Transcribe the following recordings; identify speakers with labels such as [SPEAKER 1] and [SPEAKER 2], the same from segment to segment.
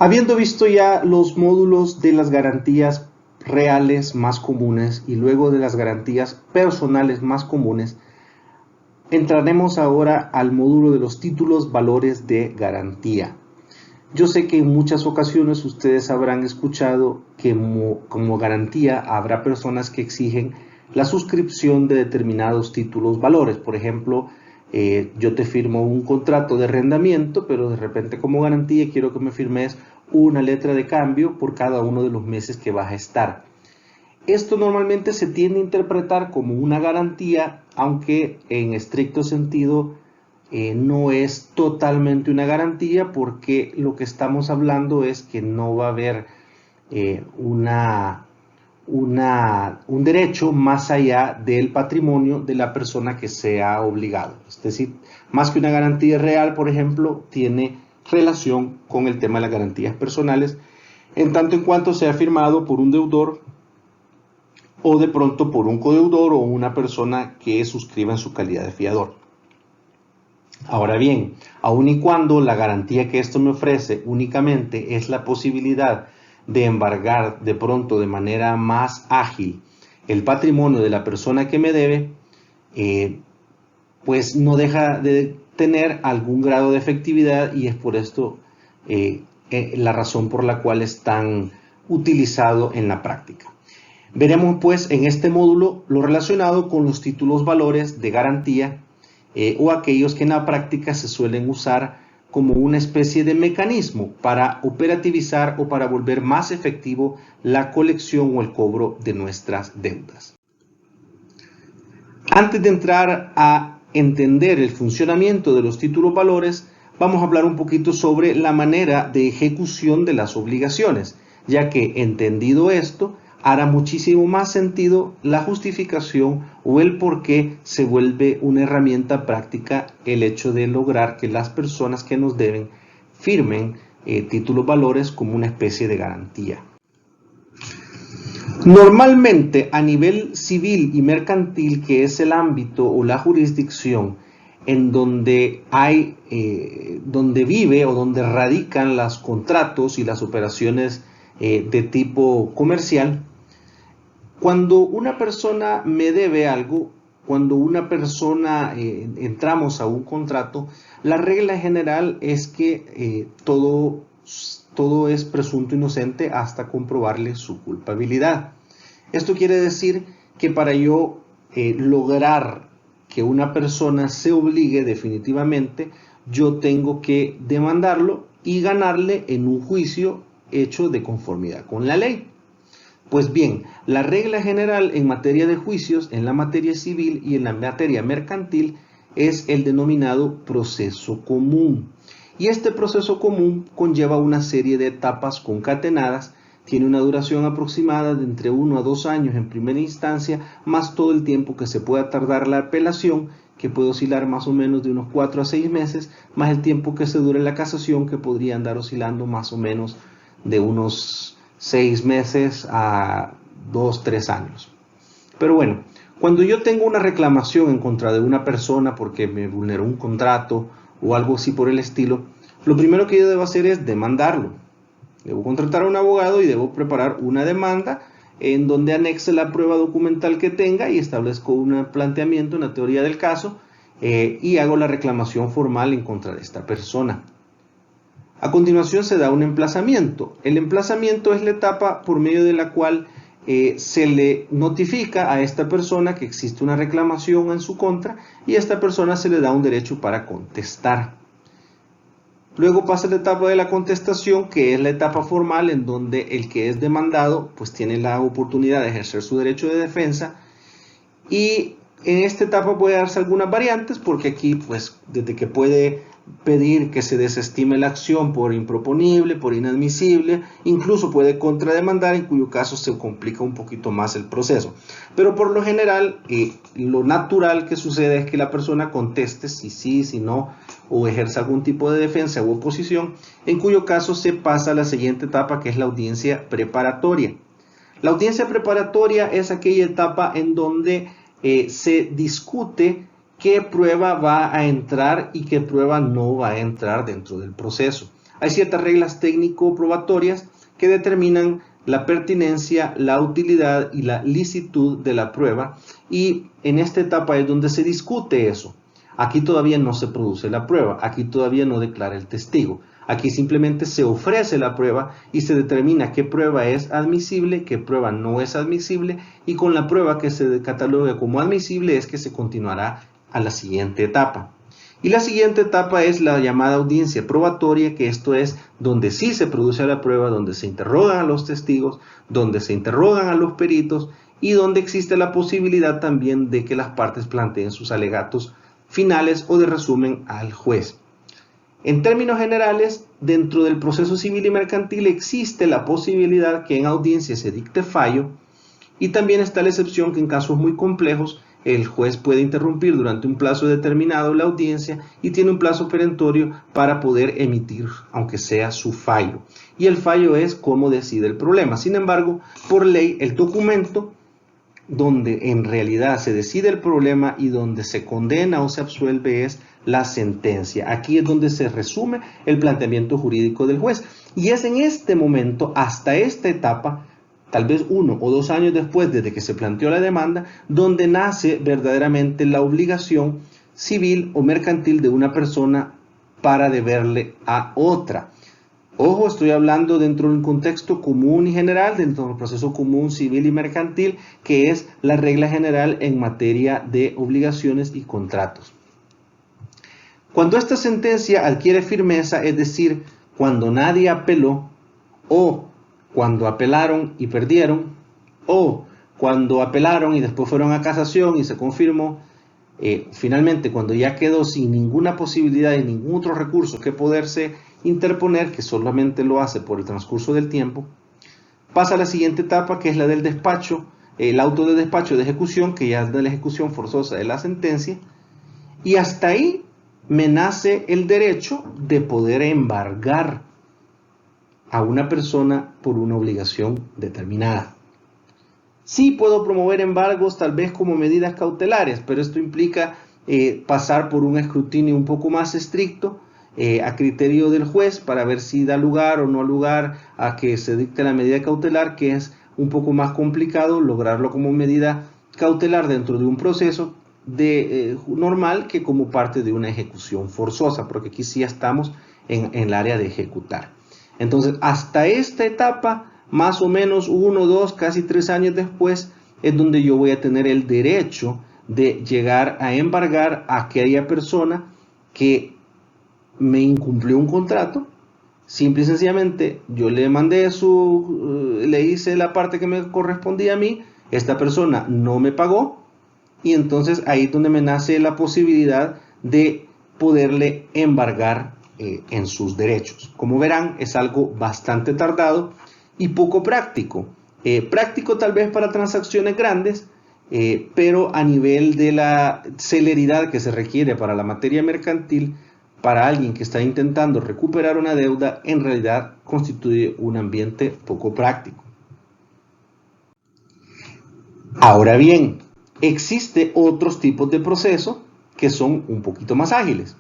[SPEAKER 1] Habiendo visto ya los módulos de las garantías reales más comunes y luego de las garantías personales más comunes, entraremos ahora al módulo de los títulos valores de garantía. Yo sé que en muchas ocasiones ustedes habrán escuchado que como garantía habrá personas que exigen la suscripción de determinados títulos valores. Por ejemplo, yo te firmo un contrato de arrendamiento, pero de repente como garantía quiero que me firmes una letra de cambio por cada uno de los meses que vas a estar. Esto normalmente se tiende a interpretar como una garantía, aunque en estricto sentido no es totalmente una garantía, porque lo que estamos hablando es que no va a haber un derecho más allá del patrimonio de la persona que sea obligado. Es decir, más que una garantía real, por ejemplo, tiene relación con el tema de las garantías personales, en tanto en cuanto sea firmado por un deudor o de pronto por un codeudor o una persona que suscriba en su calidad de fiador. Ahora bien, aun y cuando la garantía que esto me ofrece únicamente es la posibilidad de embargar de pronto de manera más ágil el patrimonio de la persona que me debe, pues no deja de tener algún grado de efectividad, y es por esto la razón por la cual es tan utilizado en la práctica. Veremos pues en este módulo lo relacionado con los títulos valores de garantía o aquellos que en la práctica se suelen usar como una especie de mecanismo para operativizar o para volver más efectivo la colección o el cobro de nuestras deudas. Antes de entrar a entender el funcionamiento de los títulos valores, vamos a hablar un poquito sobre la manera de ejecución de las obligaciones, ya que entendido esto, hará muchísimo más sentido la justificación o el por qué se vuelve una herramienta práctica el hecho de lograr que las personas que nos deben firmen títulos valores como una especie de garantía. Normalmente a nivel civil y mercantil, que es el ámbito o la jurisdicción en donde donde vive o donde radican los contratos y las operaciones de tipo comercial, cuando una persona me debe algo, cuando una persona entramos a un contrato, la regla general es que todo es presunto inocente hasta comprobarle su culpabilidad. Esto quiere decir que para yo lograr que una persona se obligue definitivamente, yo tengo que demandarlo y ganarle en un juicio hecho de conformidad con la ley. Pues bien, la regla general en materia de juicios, en la materia civil y en la materia mercantil, es el denominado proceso común. Y este proceso común conlleva una serie de etapas concatenadas, tiene una duración aproximada de entre 1 a 2 años en primera instancia, más todo el tiempo que se pueda tardar la apelación, que puede oscilar más o menos de unos 4 a 6 meses, más el tiempo que se dure la casación, que podría andar oscilando más o menos de unos 6 meses a 2, 3 años. Pero bueno, cuando yo tengo una reclamación en contra de una persona porque me vulneró un contrato o algo así por el estilo, lo primero que yo debo hacer es demandarlo. Debo contratar a un abogado y debo preparar una demanda en donde anexe la prueba documental que tenga y establezco un planteamiento, una teoría del caso, y hago la reclamación formal en contra de esta persona. A continuación se da un emplazamiento. El emplazamiento es la etapa por medio de la cual se le notifica a esta persona que existe una reclamación en su contra y a esta persona se le da un derecho para contestar. Luego pasa la etapa de la contestación, que es la etapa formal en donde el que es demandado pues tiene la oportunidad de ejercer su derecho de defensa, y en esta etapa puede darse algunas variantes, porque aquí pues desde que puede pedir que se desestime la acción por improponible, por inadmisible, incluso puede contrademandar, en cuyo caso se complica un poquito más el proceso. Pero por lo general, lo natural que sucede es que la persona conteste si sí, si no, o ejerza algún tipo de defensa u oposición, en cuyo caso se pasa a la siguiente etapa, que es la audiencia preparatoria. La audiencia preparatoria es aquella etapa en donde se discute qué prueba va a entrar y qué prueba no va a entrar dentro del proceso. hay ciertas reglas técnico-probatorias que determinan la pertinencia, la utilidad y la licitud de la prueba, y en esta etapa es donde se discute eso. Aquí todavía no se produce la prueba, aquí todavía no declara el testigo. Aquí simplemente se ofrece la prueba y se determina qué prueba es admisible, qué prueba no es admisible, y con la prueba que se catalogue como admisible es que se continuará a la siguiente etapa. Y la siguiente etapa es la llamada audiencia probatoria, que esto es donde sí se produce la prueba, donde se interrogan a los testigos, donde se interrogan a los peritos y donde existe la posibilidad también de que las partes planteen sus alegatos finales o de resumen al juez. En términos generales, dentro del proceso civil y mercantil existe la posibilidad que en audiencia se dicte fallo, y también está la excepción que en casos muy complejos el juez puede interrumpir durante un plazo determinado la audiencia y tiene un plazo perentorio para poder emitir, aunque sea su fallo. Y el fallo es cómo decide el problema. Sin embargo, por ley, el documento donde en realidad se decide el problema y donde se condena o se absuelve es la sentencia. Aquí es donde se resume el planteamiento jurídico del juez. Y es en este momento, hasta esta etapa, tal vez 1 o 2 años después desde que se planteó la demanda, donde nace verdaderamente la obligación civil o mercantil de una persona para deberle a otra. Ojo, estoy hablando dentro de un contexto común y general, dentro del proceso común civil y mercantil, que es la regla general en materia de obligaciones y contratos. Cuando esta sentencia adquiere firmeza, es decir, cuando nadie apeló, o cuando apelaron y perdieron, o cuando apelaron y después fueron a casación y se confirmó, finalmente cuando ya quedó sin ninguna posibilidad y ningún otro recurso que poderse interponer, que solamente lo hace por el transcurso del tiempo, pasa a la siguiente etapa, que es la del despacho, el auto de despacho de ejecución, que ya es de la ejecución forzosa de la sentencia, y hasta ahí me nace el derecho de poder embargar a una persona por una obligación determinada. Sí puedo promover embargos tal vez como medidas cautelares, pero esto implica pasar por un escrutinio un poco más estricto a criterio del juez para ver si da lugar o no lugar a que se dicte la medida cautelar, que es un poco más complicado lograrlo como medida cautelar dentro de un proceso normal que como parte de una ejecución forzosa, porque aquí sí estamos en el área de ejecutar. Entonces, hasta esta etapa, más o menos 1, 2, casi 3 años después, es donde yo voy a tener el derecho de llegar a embargar a aquella persona que me incumplió un contrato. Simple y sencillamente, yo le mandé le hice la parte que me correspondía a mí, esta persona no me pagó, y entonces ahí es donde me nace la posibilidad de poderle embargar en sus derechos. Como verán, es algo bastante tardado y poco práctico. Práctico tal vez para transacciones grandes, pero a nivel de la celeridad que se requiere para la materia mercantil, para alguien que está intentando recuperar una deuda, en realidad constituye un ambiente poco práctico. Ahora bien, existen otros tipos de proceso que son un poquito más ágiles.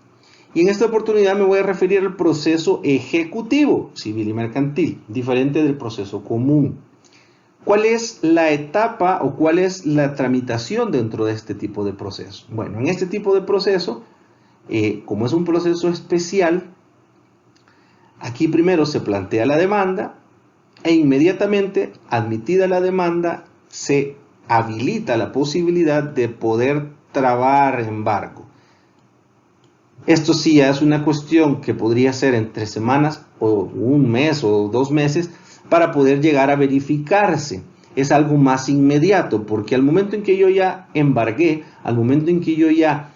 [SPEAKER 1] Y en esta oportunidad me voy a referir al proceso ejecutivo, civil y mercantil, diferente del proceso común. ¿Cuál es la etapa o cuál es la tramitación dentro de este tipo de proceso? Bueno, en este tipo de proceso, como es un proceso especial, aquí primero se plantea la demanda e inmediatamente, admitida la demanda, se habilita la posibilidad de poder trabar embargo. Esto sí ya es una cuestión que podría ser en 3 semanas o 1 mes o 2 meses para poder llegar a verificarse. Es algo más inmediato, porque al momento en que yo ya embargué, al momento en que yo ya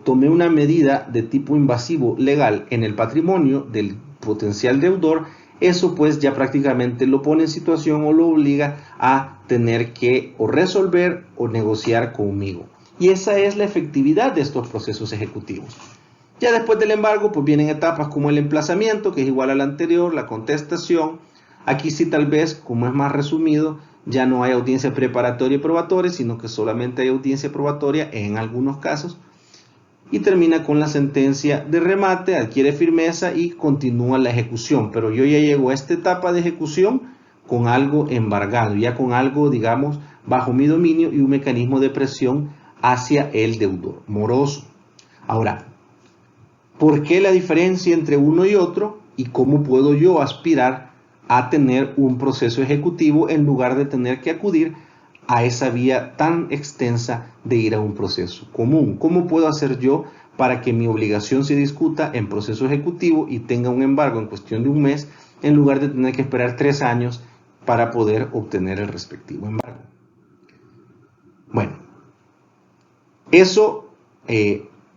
[SPEAKER 1] tomé una medida de tipo invasivo legal en el patrimonio del potencial deudor, eso pues ya prácticamente lo pone en situación o lo obliga a tener que o resolver o negociar conmigo. Y esa es la efectividad de estos procesos ejecutivos. Ya después del embargo, pues vienen etapas como el emplazamiento, que es igual al anterior, la contestación. Aquí sí tal vez, como es más resumido, ya no hay audiencia preparatoria y probatoria, sino que solamente hay audiencia probatoria en algunos casos. y termina con la sentencia de remate, adquiere firmeza y continúa la ejecución. Pero yo ya llego a esta etapa de ejecución con algo embargado, ya con algo, digamos, bajo mi dominio y un mecanismo de presión hacia el deudor moroso. Ahora, ¿por qué la diferencia entre uno y otro y cómo puedo yo aspirar a tener un proceso ejecutivo en lugar de tener que acudir a esa vía tan extensa de ir a un proceso común? ¿Cómo puedo hacer yo para que mi obligación se discuta en proceso ejecutivo y tenga un embargo en cuestión de un mes en lugar de tener que esperar 3 años para poder obtener el respectivo embargo? Bueno, eso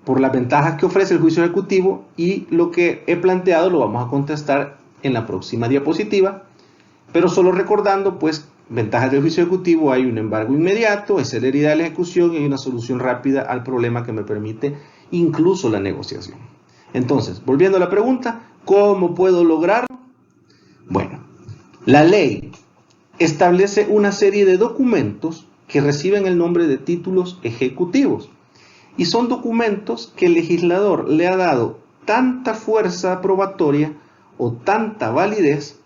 [SPEAKER 1] por las ventajas que ofrece el juicio ejecutivo, y lo que he planteado lo vamos a contestar en la próxima diapositiva, pero solo recordando pues ventajas del juicio ejecutivo: hay un embargo inmediato, hay celeridad de la ejecución y hay una solución rápida al problema que me permite incluso la negociación. Entonces, volviendo a la pregunta, ¿cómo puedo lograrlo? Bueno, la ley establece una serie de documentos que reciben el nombre de títulos ejecutivos, y son documentos que el legislador le ha dado tanta fuerza probatoria o tanta validez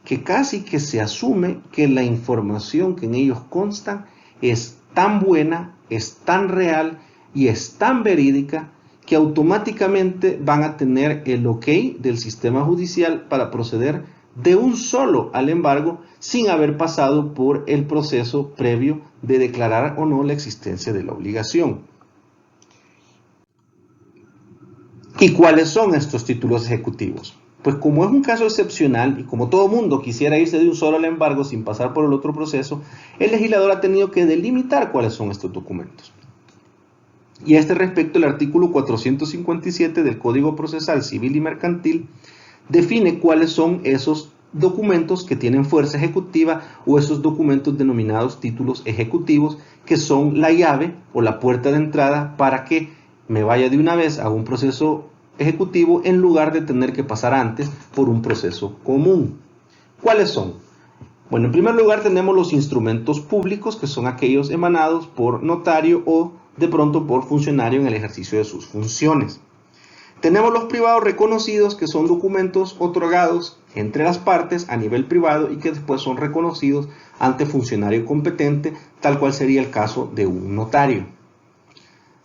[SPEAKER 1] que casi que se asume que la información que en ellos constan es tan buena, es tan real y es tan verídica que automáticamente van a tener el ok del sistema judicial para proceder de un solo al embargo sin haber pasado por el proceso previo de declarar o no la existencia de la obligación. ¿Y cuáles son estos títulos ejecutivos? Pues como es un caso excepcional y como todo mundo quisiera irse de un solo al embargo sin pasar por el otro proceso, el legislador ha tenido que delimitar cuáles son estos documentos. Y a este respecto, el artículo 457 del Código Procesal Civil y Mercantil define cuáles son esos documentos que tienen fuerza ejecutiva o esos documentos denominados títulos ejecutivos, que son la llave o la puerta de entrada para que me vaya de una vez a un proceso ejecutivo en lugar de tener que pasar antes por un proceso común. ¿Cuáles son? Bueno, en primer lugar tenemos los instrumentos públicos, que son aquellos emanados por notario o de pronto por funcionario en el ejercicio de sus funciones. Tenemos los privados reconocidos, que son documentos otorgados entre las partes a nivel privado y que después son reconocidos ante funcionario competente, tal cual sería el caso de un notario.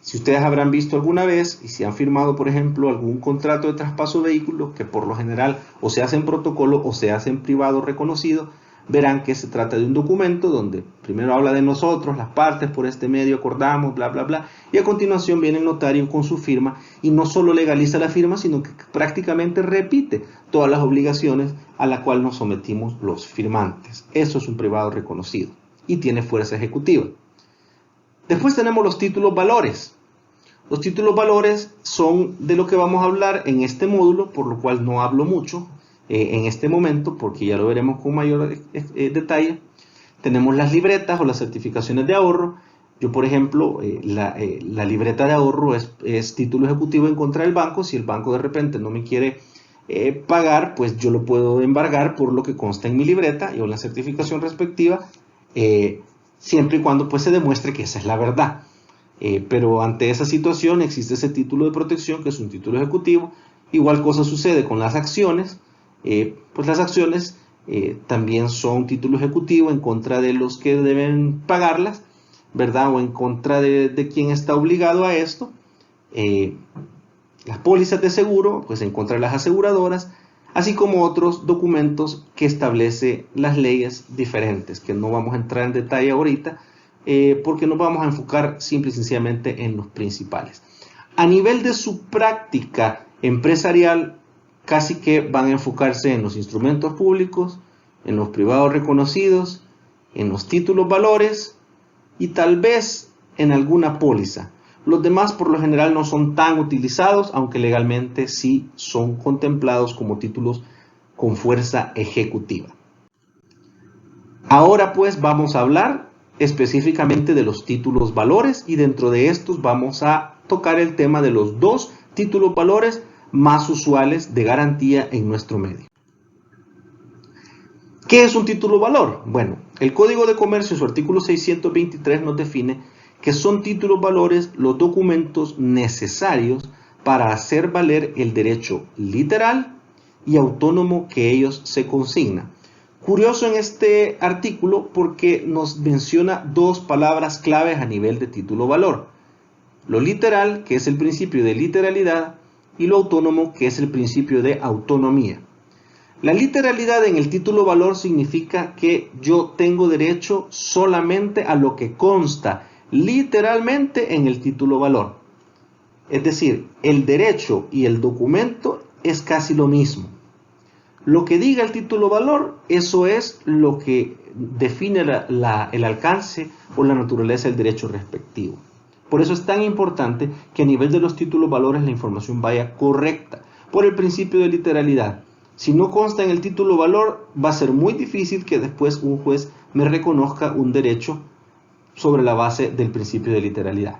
[SPEAKER 1] Si ustedes habrán visto alguna vez y si han firmado, por ejemplo, algún contrato de traspaso de vehículo, que por lo general o se hace en protocolo o se hace en privado reconocido, verán que se trata de un documento donde primero habla de nosotros, las partes, por este medio acordamos, bla, bla, bla, y a continuación viene el notario con su firma y no solo legaliza la firma, sino que prácticamente repite todas las obligaciones a las cuales nos sometimos los firmantes. Eso es un privado reconocido y tiene fuerza ejecutiva. Después tenemos los títulos valores. Los títulos valores son de lo que vamos a hablar en este módulo, por lo cual no hablo mucho en este momento, porque ya lo veremos con mayor detalle. Tenemos las libretas o las certificaciones de ahorro. Yo, por ejemplo, la libreta de ahorro es título ejecutivo en contra del banco. Si el banco de repente no me quiere pagar, pues yo lo puedo embargar por lo que consta en mi libreta y o la certificación respectiva, siempre y cuando pues se demuestre que esa es la verdad. Pero ante esa situación existe ese título de protección, que es un título ejecutivo. Igual cosa sucede con las acciones. Pues las acciones también son título ejecutivo en contra de los que deben pagarlas, ¿verdad? O en contra de quien está obligado a esto. Las pólizas de seguro, pues en contra de las aseguradoras, así como otros documentos que establece las leyes diferentes, que no vamos a entrar en detalle ahorita, porque nos vamos a enfocar simple y sencillamente en los principales. A nivel de su práctica empresarial, casi que van a enfocarse en los instrumentos públicos, en los privados reconocidos, en los títulos valores y tal vez en alguna póliza. Los demás por lo general no son tan utilizados, aunque legalmente sí son contemplados como títulos con fuerza ejecutiva. Ahora pues vamos a hablar específicamente de los títulos valores, y dentro de estos vamos a tocar el tema de los dos títulos valores más usuales de garantía en nuestro medio. ¿Qué es un título valor? Bueno, el Código de Comercio en su artículo 623 nos define que son títulos valores los documentos necesarios para hacer valer el derecho literal y autónomo que ellos se consignan. Curioso en este artículo porque nos menciona dos palabras claves a nivel de título valor. Lo literal, que es el principio de literalidad, y lo autónomo, que es el principio de autonomía. La literalidad en el título valor significa que yo tengo derecho solamente a lo que consta literalmente en el título valor. Es decir, el derecho y el documento es casi lo mismo. Lo que diga el título valor, eso es lo que define el alcance o la naturaleza del derecho respectivo. Por eso es tan importante que a nivel de los títulos valores la información vaya correcta, por el principio de literalidad. Si no consta en el título valor, va a ser muy difícil que después un juez me reconozca un derecho sobre la base del principio de literalidad.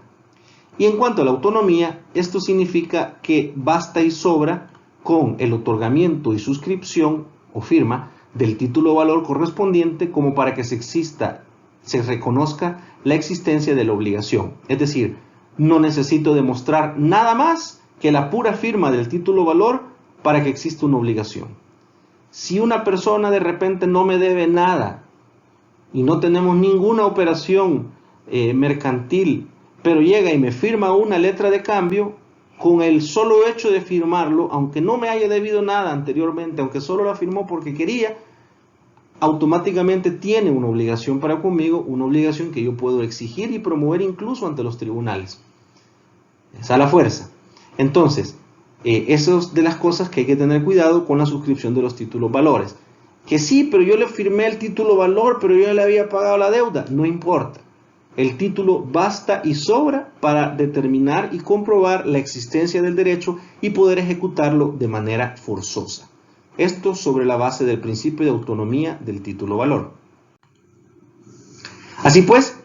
[SPEAKER 1] Y en cuanto a la autonomía, esto significa que basta y sobra con el otorgamiento y suscripción o firma del título valor correspondiente como para que se reconozca la existencia de la obligación. Es decir, no necesito demostrar nada más que la pura firma del título valor para que exista una obligación. Si una persona de repente no me debe nada y no tenemos ninguna operación mercantil, pero llega y me firma una letra de cambio, con el solo hecho de firmarlo, aunque no me haya debido nada anteriormente, aunque solo la firmó porque quería, automáticamente tiene una obligación para conmigo, una obligación que yo puedo exigir y promover incluso ante los tribunales. Es a la fuerza. Entonces, eso es de las cosas que hay que tener cuidado con la suscripción de los títulos valores. Que sí, pero yo le firmé el título valor, pero yo le había pagado la deuda. No importa. El título basta y sobra para determinar y comprobar la existencia del derecho y poder ejecutarlo de manera forzosa. Esto sobre la base del principio de autonomía del título valor. Así pues,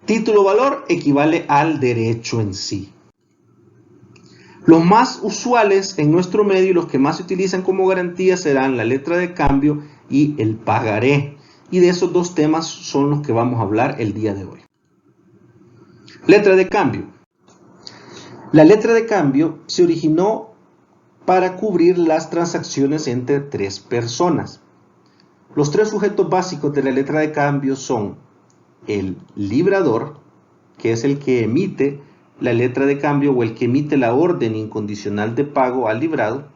[SPEAKER 1] título valor equivale al derecho en sí. Los más usuales en nuestro medio y los que más se utilizan como garantía serán la letra de cambio y el pagaré. Y de esos dos temas son los que vamos a hablar el día de hoy. Letra de cambio. La letra de cambio se originó para cubrir las transacciones entre tres personas. Los tres sujetos básicos de la letra de cambio son el librador, que es el que emite la letra de cambio o el que emite la orden incondicional de pago al librado.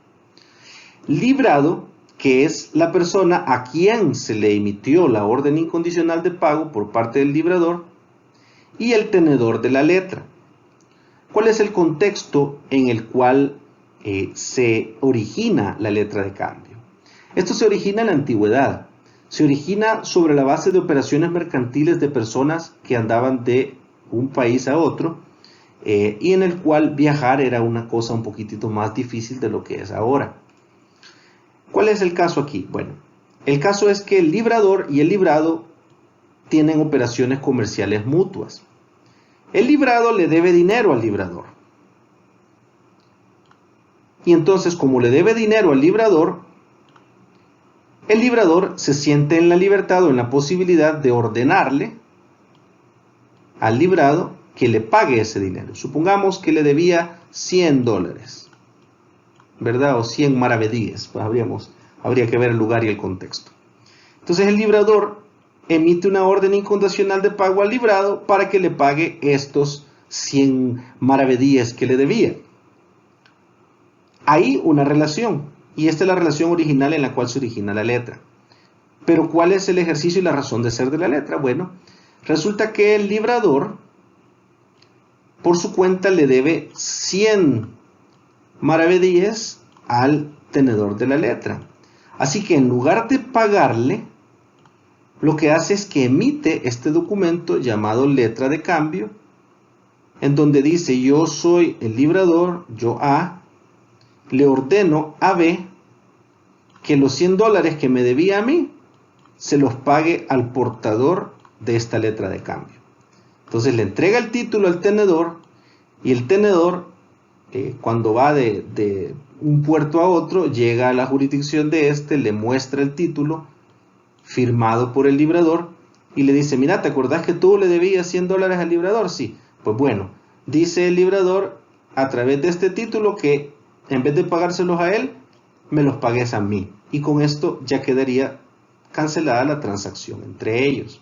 [SPEAKER 1] Librado, que es la persona a quien se le emitió la orden incondicional de pago por parte del librador. Y el tenedor de la letra. ¿Cuál es el contexto en el cual se origina la letra de cambio? Esto se origina en la antigüedad. Se origina sobre la base de operaciones mercantiles de personas que andaban de un país a otro y en el cual viajar era una cosa un poquitito más difícil de lo que es ahora. ¿Cuál es el caso aquí? Bueno, el caso es que el librador y el librado tienen operaciones comerciales mutuas. El librado le debe dinero al librador. Y entonces, como le debe dinero al librador, el librador se siente en la libertad o en la posibilidad de ordenarle al librado que le pague ese dinero. Supongamos que le debía $100, ¿verdad? O 100 maravedíes. Pues habría que ver el lugar y el contexto. Entonces el librador emite una orden incondicional de pago al librado para que le pague estos 100 maravedíes que le debía. Hay una relación, y esta es la relación original en la cual se origina la letra. Pero ¿cuál es el ejercicio y la razón de ser de la letra? Bueno, resulta que el librador, por su cuenta, le debe 100 maravedíes al tenedor de la letra. Así que en lugar de pagarle, lo que hace es que emite este documento llamado letra de cambio, en donde dice: yo soy el librador, yo A, le ordeno a B que los $100 que me debía a mí se los pague al portador de esta letra de cambio. Entonces le entrega el título al tenedor y el tenedor, cuando va de un puerto a otro, llega a la jurisdicción de este, le muestra el título firmado por el librador y le dice, mira, ¿te acordás que tú le debías $100 al librador? Sí. Pues bueno, dice el librador a través de este título que en vez de pagárselos a él, me los pagues a mí. Y con esto ya quedaría cancelada la transacción entre ellos.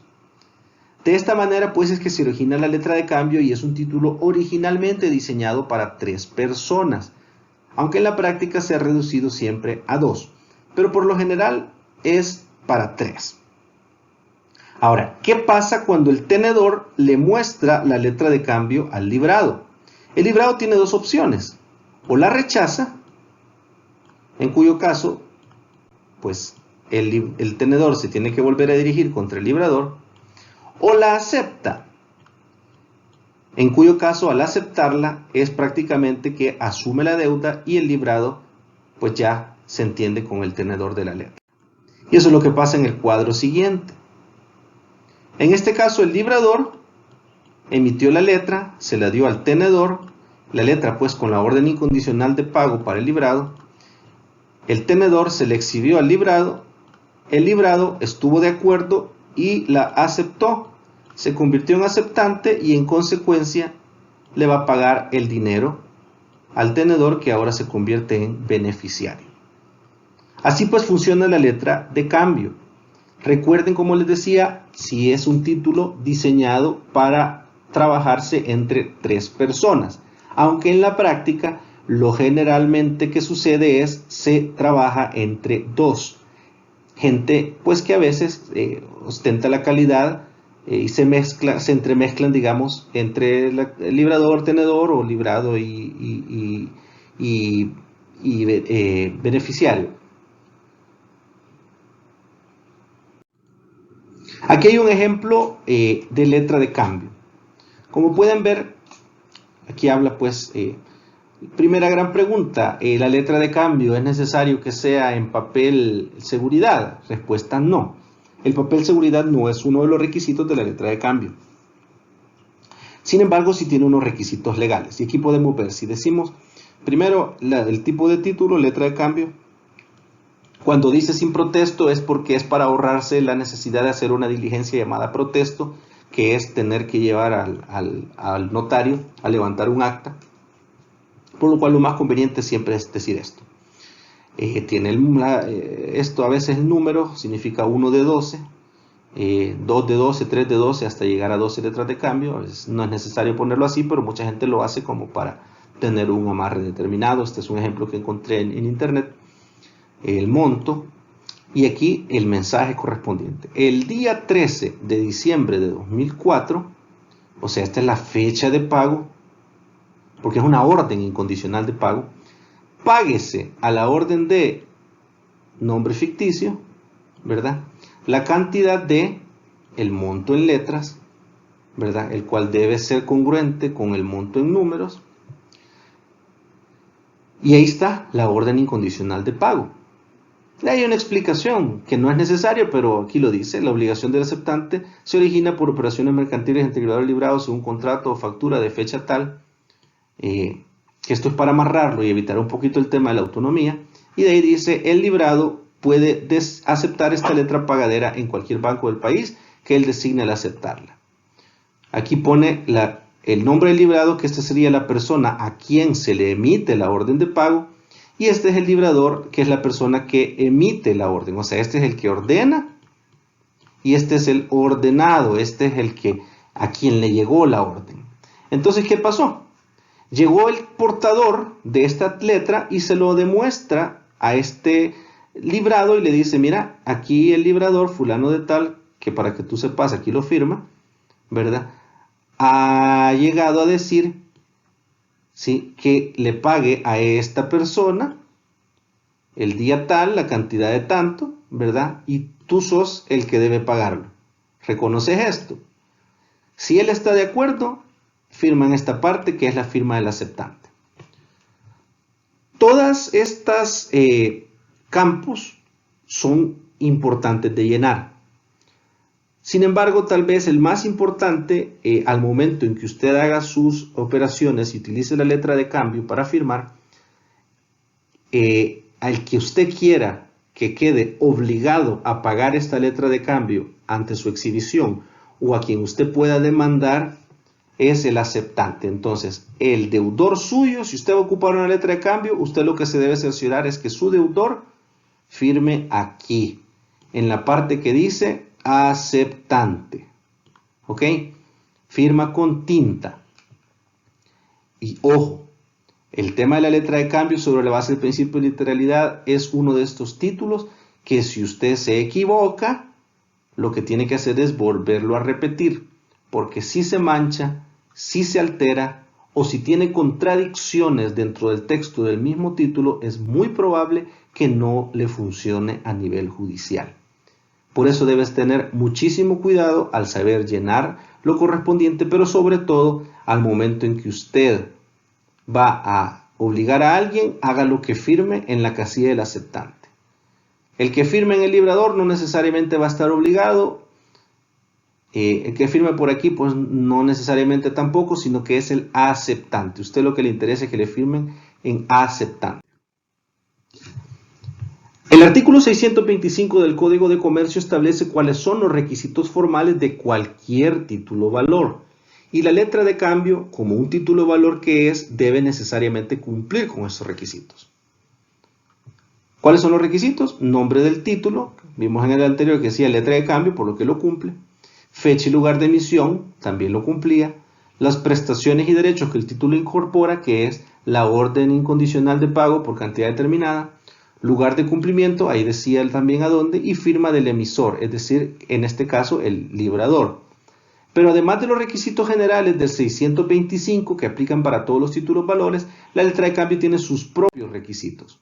[SPEAKER 1] De esta manera pues es que se origina la letra de cambio y es un título originalmente diseñado para 3 personas, aunque en la práctica se ha reducido siempre a 2, pero por lo general es para 3. Ahora, ¿qué pasa cuando el tenedor le muestra la letra de cambio al librado? El librado tiene 2 opciones, o la rechaza, en cuyo caso pues el tenedor se tiene que volver a dirigir contra el librador, o la acepta, en cuyo caso al aceptarla es prácticamente que asume la deuda y el librado pues ya se entiende con el tenedor de la letra. Y eso es lo que pasa en el cuadro siguiente. En este caso el librador emitió la letra, se la dio al tenedor, la letra pues con la orden incondicional de pago para el librado, el tenedor se le exhibió al librado, el librado estuvo de acuerdo y la aceptó, se convirtió en aceptante y en consecuencia le va a pagar el dinero al tenedor, que ahora se convierte en beneficiario. Así pues funciona la letra de cambio. Recuerden, como les decía, si es un título diseñado para trabajarse entre 3 personas, aunque en la práctica lo generalmente que sucede es se trabaja entre 2. Gente pues que a veces ostenta la calidad y se entremezclan, digamos, entre el librador, tenedor o librado y beneficiario. Aquí hay un ejemplo de letra de cambio. Como pueden ver, aquí habla pues, primera gran pregunta, ¿la letra de cambio es necesario que sea en papel seguridad? Respuesta no. El papel seguridad no es uno de los requisitos de la letra de cambio. Sin embargo, sí tiene unos requisitos legales. Y aquí podemos ver, si decimos primero el tipo de título, letra de cambio, cuando dice sin protesto es porque es para ahorrarse la necesidad de hacer una diligencia llamada protesto, que es tener que llevar al notario a levantar un acta, por lo cual lo más conveniente siempre es decir esto. Tiene esto a veces el número, significa 1 de 12, 2 de 12, 3 de 12, hasta llegar a 12 letras de cambio. No es necesario ponerlo así, pero mucha gente lo hace como para tener un amarre determinado. Este es un ejemplo que encontré en internet. El monto y aquí el mensaje correspondiente. El día 13 de diciembre de 2004, o sea, esta es la fecha de pago, porque es una orden incondicional de pago, páguese a la orden de nombre ficticio, ¿verdad? La cantidad de el monto en letras, ¿verdad? El cual debe ser congruente con el monto en números. Y ahí está la orden incondicional de pago. Hay una explicación que no es necesaria, pero aquí lo dice. La obligación del aceptante se origina por operaciones mercantiles entre librador y librado según contrato o factura de fecha tal. Que esto es para amarrarlo y evitar un poquito el tema de la autonomía. Y de ahí dice, el librado puede aceptar esta letra pagadera en cualquier banco del país que él designe al aceptarla. Aquí pone el nombre del librado, que esta sería la persona a quien se le emite la orden de pago. Y este es el librador, que es la persona que emite la orden. O sea, este es el que ordena y este es el ordenado. Este es el que a quien le llegó la orden. Entonces, ¿qué pasó? Llegó el portador de esta letra y se lo demuestra a este librado y le dice, mira, aquí el librador fulano de tal, que para que tú sepas, aquí lo firma, ¿verdad? Ha llegado a decir, ¿sí?, que le pague a esta persona el día tal, la cantidad de tanto, ¿verdad? Y tú sos el que debe pagarlo. ¿Reconoces esto? Si él está de acuerdo, firma en esta parte que es la firma del aceptante. Todas estas campos son importantes de llenar. Sin embargo, tal vez el más importante al momento en que usted haga sus operaciones y utilice la letra de cambio para firmar, al que usted quiera que quede obligado a pagar esta letra de cambio ante su exhibición o a quien usted pueda demandar es el aceptante. Entonces, el deudor suyo, si usted va a ocupar una letra de cambio, usted lo que se debe cerciorar es que su deudor firme aquí, en la parte que dice aceptante. ¿Ok? Firma con tinta. Y ojo, el tema de la letra de cambio sobre la base del principio de literalidad es uno de estos títulos que si usted se equivoca, lo que tiene que hacer es volverlo a repetir, porque si se mancha, si se altera o si tiene contradicciones dentro del texto del mismo título, es muy probable que no le funcione a nivel judicial. Por eso debes tener muchísimo cuidado al saber llenar lo correspondiente, pero sobre todo al momento en que usted va a obligar a alguien, haga lo que firme en la casilla del aceptante. El que firme en el librador no necesariamente va a estar obligado. El que firme por aquí, pues no necesariamente tampoco, sino que es el aceptante. Usted lo que le interesa es que le firmen en aceptante. El artículo 625 del Código de Comercio establece cuáles son los requisitos formales de cualquier título valor. Y la letra de cambio, como un título valor que es, debe necesariamente cumplir con esos requisitos. ¿Cuáles son los requisitos? Nombre del título, vimos en el anterior que decía letra de cambio, por lo que lo cumple. Fecha y lugar de emisión, también lo cumplía. Las prestaciones y derechos que el título incorpora, que es la orden incondicional de pago por cantidad determinada. Lugar de cumplimiento, ahí decía él también a dónde, y firma del emisor, es decir, en este caso el librador. Pero además de los requisitos generales del 625 que aplican para todos los títulos valores, la letra de cambio tiene sus propios requisitos.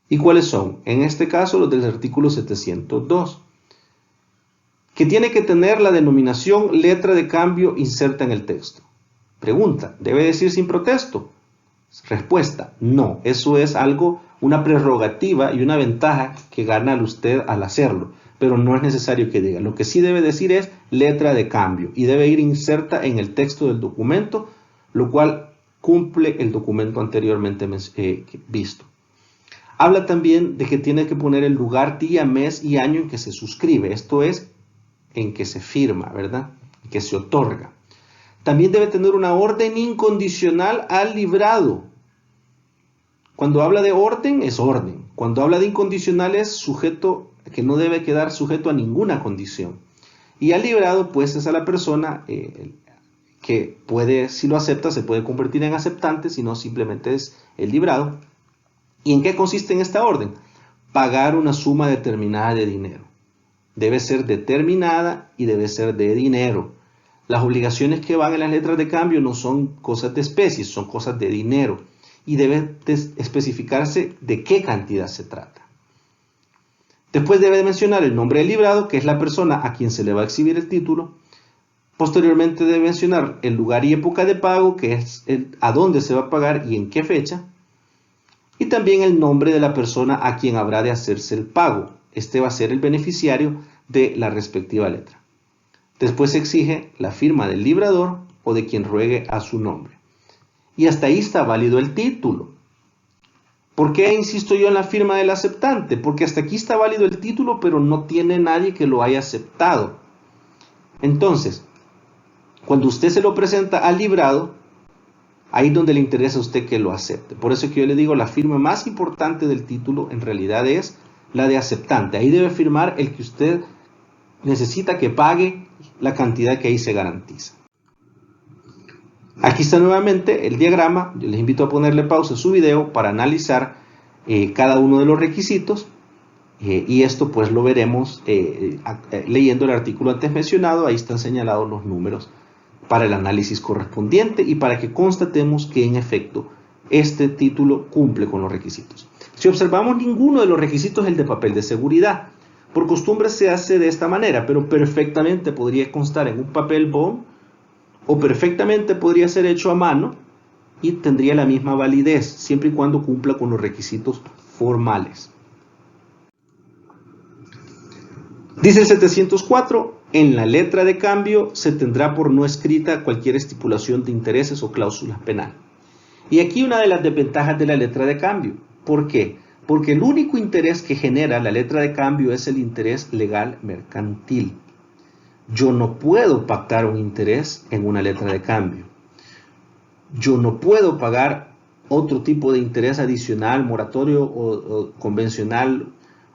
[SPEAKER 1] ¿Y cuáles son? En este caso los del artículo 702, que tiene que tener la denominación letra de cambio inserta en el texto. Pregunta, ¿debe decir sin protesto? Respuesta, no, eso es algo, una prerrogativa y una ventaja que gana usted al hacerlo, pero no es necesario que diga. Lo que sí debe decir es letra de cambio y debe ir inserta en el texto del documento, lo cual cumple el documento anteriormente visto. Habla también de que tiene que poner el lugar, día, mes y año en que se suscribe, esto es, en que se firma, ¿verdad? Que se otorga. También debe tener una orden incondicional al librado. Cuando habla de orden, es orden. Cuando habla de incondicional, es sujeto que no debe quedar sujeto a ninguna condición. Y al librado, pues es a la persona que puede, si lo acepta, se puede convertir en aceptante, si no, simplemente es el librado. ¿Y en qué consiste en esta orden? Pagar una suma determinada de dinero. Debe ser determinada y debe ser de dinero. Las obligaciones que van en las letras de cambio no son cosas de especies, son cosas de dinero. Y debe especificarse de qué cantidad se trata. Después debe mencionar el nombre del librado, que es la persona a quien se le va a exhibir el título. Posteriormente debe mencionar el lugar y época de pago, que es a dónde se va a pagar y en qué fecha. Y también el nombre de la persona a quien habrá de hacerse el pago. Este va a ser el beneficiario de la respectiva letra. Después se exige la firma del librador o de quien ruegue a su nombre. Y hasta ahí está válido el título. ¿Por qué insisto yo en la firma del aceptante? Porque hasta aquí está válido el título, pero no tiene nadie que lo haya aceptado. Entonces, cuando usted se lo presenta al librado, ahí es donde le interesa a usted que lo acepte. Por eso que yo le digo, la firma más importante del título en realidad es la de aceptante. Ahí debe firmar el que usted necesita que pague la cantidad que ahí se garantiza. Aquí está nuevamente el diagrama. Yo les invito a ponerle pausa a su video para analizar cada uno de los requisitos. Y esto pues lo veremos leyendo el artículo antes mencionado. Ahí están señalados los números para el análisis correspondiente y para que constatemos que en efecto este título cumple con los requisitos. Si observamos, ninguno de los requisitos es el de papel de seguridad. Por costumbre se hace de esta manera, pero perfectamente podría constar en un papel bond o perfectamente podría ser hecho a mano y tendría la misma validez, siempre y cuando cumpla con los requisitos formales. Dice el 704, en la letra de cambio se tendrá por no escrita cualquier estipulación de intereses o cláusulas penales. Y aquí una de las desventajas de la letra de cambio. ¿Por qué? Porque el único interés que genera la letra de cambio es el interés legal mercantil. Yo no puedo pactar un interés en una letra de cambio. Yo no puedo pagar otro tipo de interés adicional, moratorio o convencional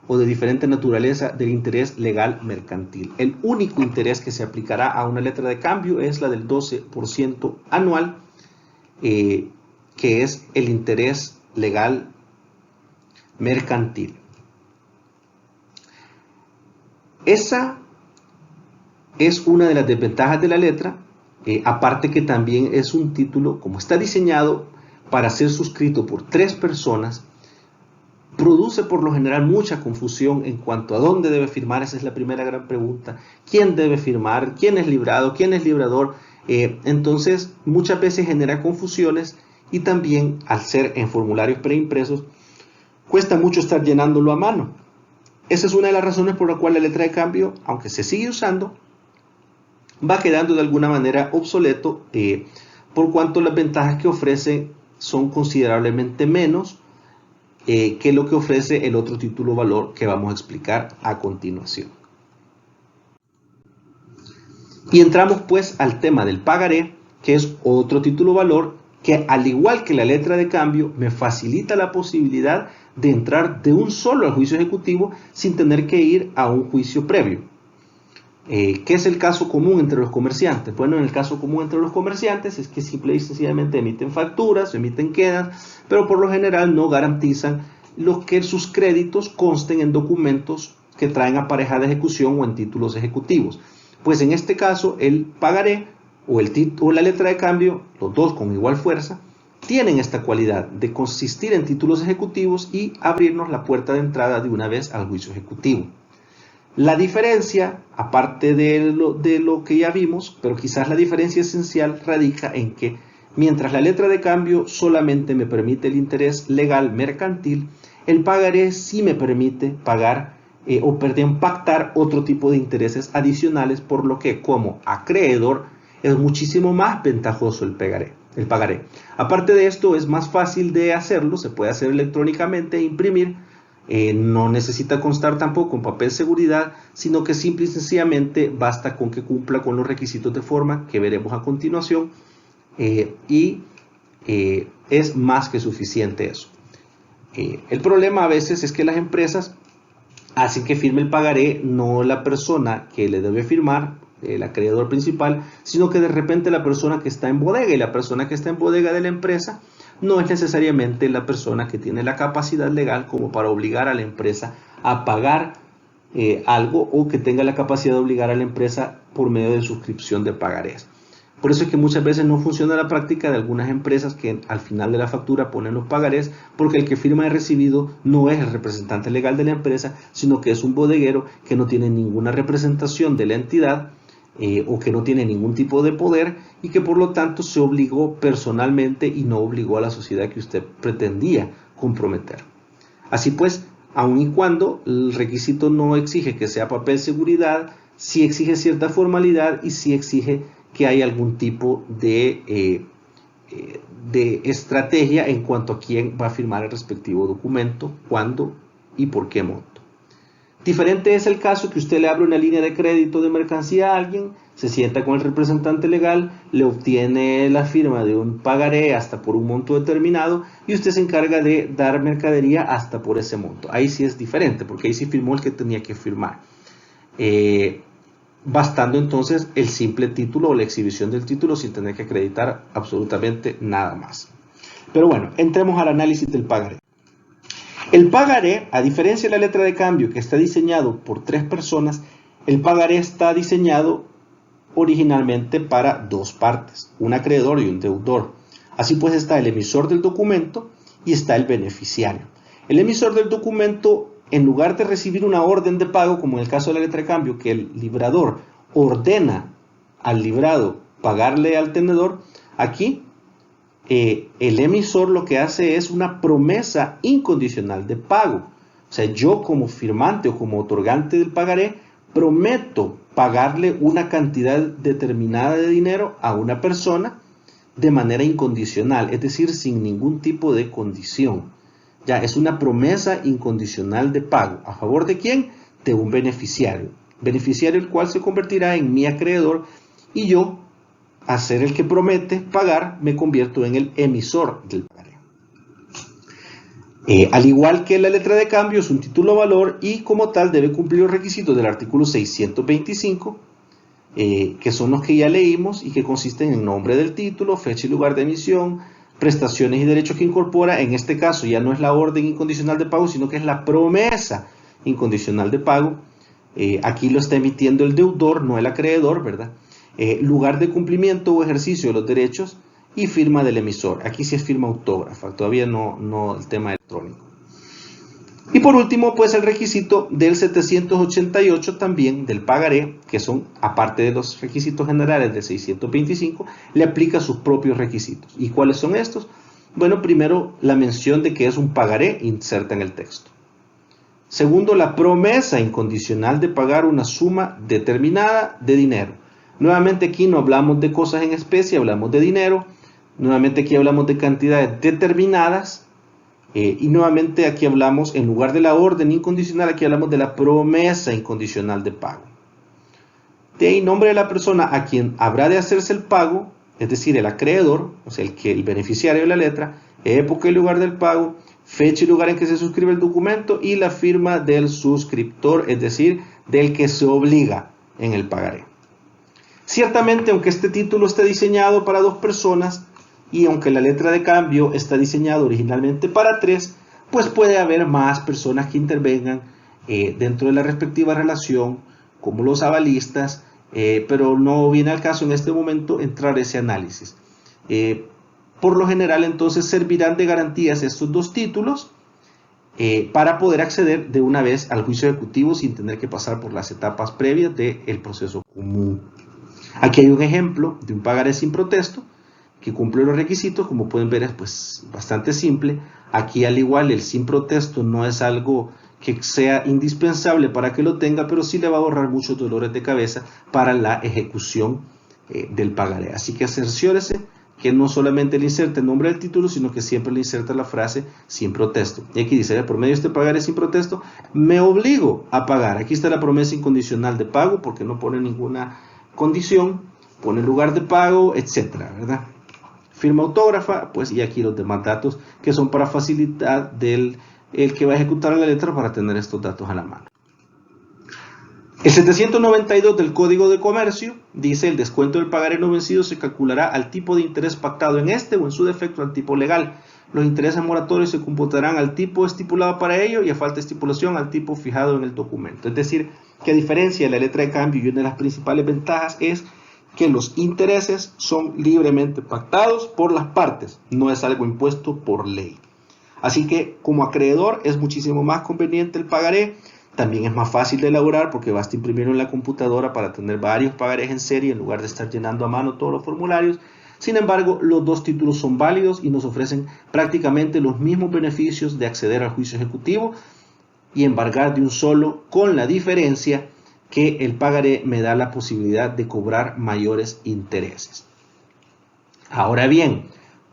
[SPEAKER 1] o de diferente naturaleza del interés legal mercantil. El único interés que se aplicará a una letra de cambio es la del 12% anual, que es el interés legal mercantil. Esa es una de las desventajas de la letra, aparte que también es un título, como está diseñado para ser suscrito por 3 personas, produce por lo general mucha confusión en cuanto a dónde debe firmar. Esa es la primera gran pregunta. ¿Quién debe firmar? ¿Quién es librado? ¿Quién es librador? Entonces muchas veces genera confusiones, y también al ser en formularios preimpresos cuesta mucho estar llenándolo a mano. Esa es una de las razones por la cual la letra de cambio, aunque se sigue usando, va quedando de alguna manera obsoleto, por cuanto las ventajas que ofrece son considerablemente menos que lo que ofrece el otro título valor que vamos a explicar a continuación. Y entramos pues al tema del pagaré, que es otro título valor que, al igual que la letra de cambio, me facilita la posibilidad de entrar de un solo al juicio ejecutivo sin tener que ir a un juicio previo. ¿Qué es el caso común entre los comerciantes? Bueno, en el caso común entre los comerciantes es que simple y sencillamente emiten facturas, emiten quedas, pero por lo general no garantizan que sus créditos consten en documentos que traen aparejada ejecución o en títulos ejecutivos. Pues en este caso el pagaré o la letra de cambio, los dos con igual fuerza, tienen esta cualidad de consistir en títulos ejecutivos y abrirnos la puerta de entrada de una vez al juicio ejecutivo. La diferencia, aparte de lo que ya vimos, pero quizás la diferencia esencial radica en que mientras la letra de cambio solamente me permite el interés legal mercantil, el pagaré sí me permite pagar pactar otro tipo de intereses adicionales, por lo que como acreedor es muchísimo más ventajoso el pagaré. Aparte de esto, es más fácil de hacerlo, se puede hacer electrónicamente e imprimir. No necesita constar tampoco en papel seguridad, sino que simple y sencillamente basta con que cumpla con los requisitos de forma que veremos a continuación, y es más que suficiente eso. El problema a veces es que las empresas hacen que firme el pagaré no la persona que le debe firmar, el acreedor principal, sino que de repente la persona que está en bodega, y la persona que está en bodega de la empresa no es necesariamente la persona que tiene la capacidad legal como para obligar a la empresa a pagar algo, o que tenga la capacidad de obligar a la empresa por medio de suscripción de pagarés. Por eso es que muchas veces no funciona la práctica de algunas empresas que al final de la factura ponen los pagarés, porque el que firma el recibido no es el representante legal de la empresa, sino que es un bodeguero que no tiene ninguna representación de la entidad, o que no tiene ningún tipo de poder, y que por lo tanto se obligó personalmente y no obligó a la sociedad que usted pretendía comprometer. Así pues, aun y cuando el requisito no exige que sea papel seguridad, sí exige cierta formalidad y sí exige que haya algún tipo de estrategia en cuanto a quién va a firmar el respectivo documento, cuándo y por qué monto. Diferente es el caso que usted le abre una línea de crédito de mercancía a alguien, se sienta con el representante legal, le obtiene la firma de un pagaré hasta por un monto determinado, y usted se encarga de dar mercadería hasta por ese monto. Ahí sí es diferente, porque ahí sí firmó el que tenía que firmar. Bastando entonces el simple título o la exhibición del título sin tener que acreditar absolutamente nada más. Pero bueno, entremos al análisis del pagaré. El pagaré, a diferencia de la letra de cambio que está diseñado por 3 personas, el pagaré está diseñado originalmente para 2 partes, un acreedor y un deudor. Así pues está el emisor del documento y está el beneficiario. El emisor del documento, en lugar de recibir una orden de pago, como en el caso de la letra de cambio, que el librador ordena al librado pagarle al tenedor, aquí el emisor lo que hace es una promesa incondicional de pago. O sea, yo como firmante o como otorgante del pagaré prometo pagarle una cantidad determinada de dinero a una persona de manera incondicional, es decir, sin ningún tipo de condición. Ya es una promesa incondicional de pago. ¿A favor de quién? De un beneficiario. Beneficiario el cual se convertirá en mi acreedor y yo, a ser el que promete pagar, me convierto en el emisor del pagaré. Al igual que la letra de cambio, es un título valor y como tal debe cumplir los requisitos del artículo 625, que son los que ya leímos y que consisten en nombre del título, fecha y lugar de emisión, prestaciones y derechos que incorpora. En este caso ya no es la orden incondicional de pago, sino que es la promesa incondicional de pago. Aquí lo está emitiendo el deudor, no el acreedor, ¿verdad? Lugar de cumplimiento o ejercicio de los derechos y firma del emisor. Aquí sí es firma autógrafa, todavía no el tema electrónico. Y por último, pues el requisito del 788 también del pagaré, que son, aparte de los requisitos generales del 625, le aplica sus propios requisitos. ¿Y cuáles son estos? Bueno, primero, la mención de que es un pagaré inserta en el texto. Segundo, la promesa incondicional de pagar una suma determinada de dinero. Nuevamente aquí no hablamos de cosas en especie, hablamos de dinero. Nuevamente aquí hablamos de cantidades determinadas. Y nuevamente aquí hablamos, en lugar de la orden incondicional, aquí hablamos de la promesa incondicional de pago. De ahí, nombre de la persona a quien habrá de hacerse el pago, es decir, el acreedor, o sea, el beneficiario de la letra, época y lugar del pago, fecha y lugar en que se suscribe el documento y la firma del suscriptor, es decir, del que se obliga en el pagaré. Ciertamente, aunque este título esté diseñado para 2 personas, y aunque la letra de cambio está diseñada originalmente para 3, pues puede haber más personas que intervengan dentro de la respectiva relación, como los avalistas, pero no viene al caso en este momento entrar ese análisis. Por lo general, entonces, servirán de garantías estos 2 títulos para poder acceder de una vez al juicio ejecutivo sin tener que pasar por las etapas previas del proceso común. Aquí hay un ejemplo de un pagaré sin protesto que cumple los requisitos. Como pueden ver, es pues bastante simple. Aquí, al igual, el sin protesto no es algo que sea indispensable para que lo tenga, pero sí le va a ahorrar muchos dolores de cabeza para la ejecución del pagaré. Así que cerciórese que no solamente le inserte el nombre del título, sino que siempre le inserta la frase sin protesto. Y aquí dice, por medio de este pagaré sin protesto, me obligo a pagar. Aquí está la promesa incondicional de pago, porque no pone ninguna condición, pone lugar de pago, etcétera, ¿verdad? Firma autógrafa, pues, y aquí los demás datos que son para facilitar el que va a ejecutar la letra para tener estos datos a la mano. El 792 del Código de Comercio dice: el descuento del pagaré no vencido se calculará al tipo de interés pactado en este o en su defecto al tipo legal. Los intereses moratorios se computarán al tipo estipulado para ello y a falta de estipulación al tipo fijado en el documento. Es decir, que a diferencia de la letra de cambio, y una de las principales ventajas es que los intereses son libremente pactados por las partes, no es algo impuesto por ley. Así que como acreedor es muchísimo más conveniente el pagaré. También es más fácil de elaborar porque basta imprimirlo en la computadora para tener varios pagarés en serie en lugar de estar llenando a mano todos los formularios. Sin embargo, los 2 títulos son válidos y nos ofrecen prácticamente los mismos beneficios de acceder al juicio ejecutivo y embargar de un solo, con la diferencia que el pagaré me da la posibilidad de cobrar mayores intereses. Ahora bien,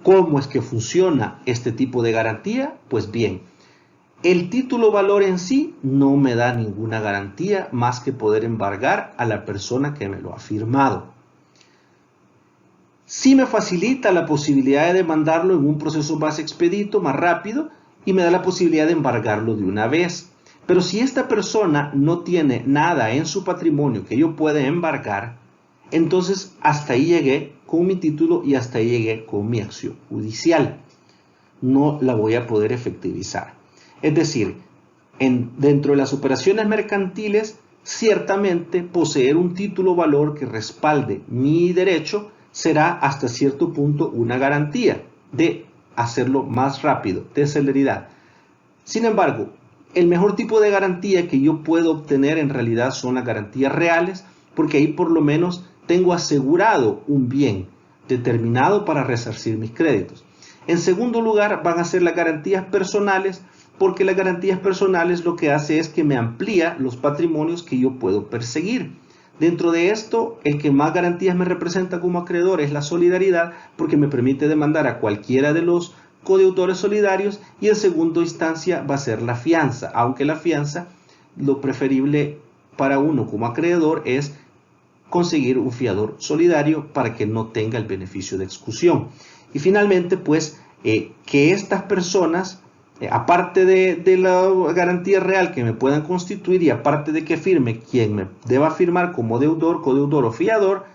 [SPEAKER 1] ¿cómo es que funciona este tipo de garantía? Pues bien, el título valor en sí no me da ninguna garantía más que poder embargar a la persona que me lo ha firmado. Sí me facilita la posibilidad de demandarlo en un proceso más expedito, más rápido, y me da la posibilidad de embargarlo de una vez. Pero si esta persona no tiene nada en su patrimonio que yo pueda embargar, entonces hasta ahí llegué con mi título y hasta ahí llegué con mi acción judicial. No la voy a poder efectivizar. Es decir, dentro de las operaciones mercantiles, ciertamente poseer un título valor que respalde mi derecho será hasta cierto punto una garantía de hacerlo más rápido, de celeridad. Sin embargo, el mejor tipo de garantía que yo puedo obtener en realidad son las garantías reales, porque ahí por lo menos tengo asegurado un bien determinado para resarcir mis créditos. En segundo lugar, van a ser las garantías personales, porque las garantías personales lo que hace es que me amplía los patrimonios que yo puedo perseguir. Dentro de esto, el que más garantías me representa como acreedor es la solidaridad, porque me permite demandar a cualquiera de los codeudores solidarios, y en segunda instancia va a ser la fianza, aunque la fianza, lo preferible para uno como acreedor es conseguir un fiador solidario para que no tenga el beneficio de excusión. Y finalmente, pues, que estas personas, aparte de la garantía real que me puedan constituir y aparte de que firme quien me deba firmar como deudor, codeudor o fiador,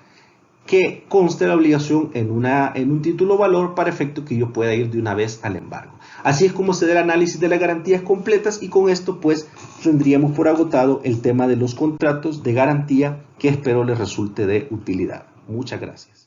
[SPEAKER 1] que conste la obligación en un título valor para efecto que yo pueda ir de una vez al embargo. Así es como se da el análisis de las garantías completas, y con esto pues tendríamos por agotado el tema de los contratos de garantía, que espero les resulte de utilidad. Muchas gracias.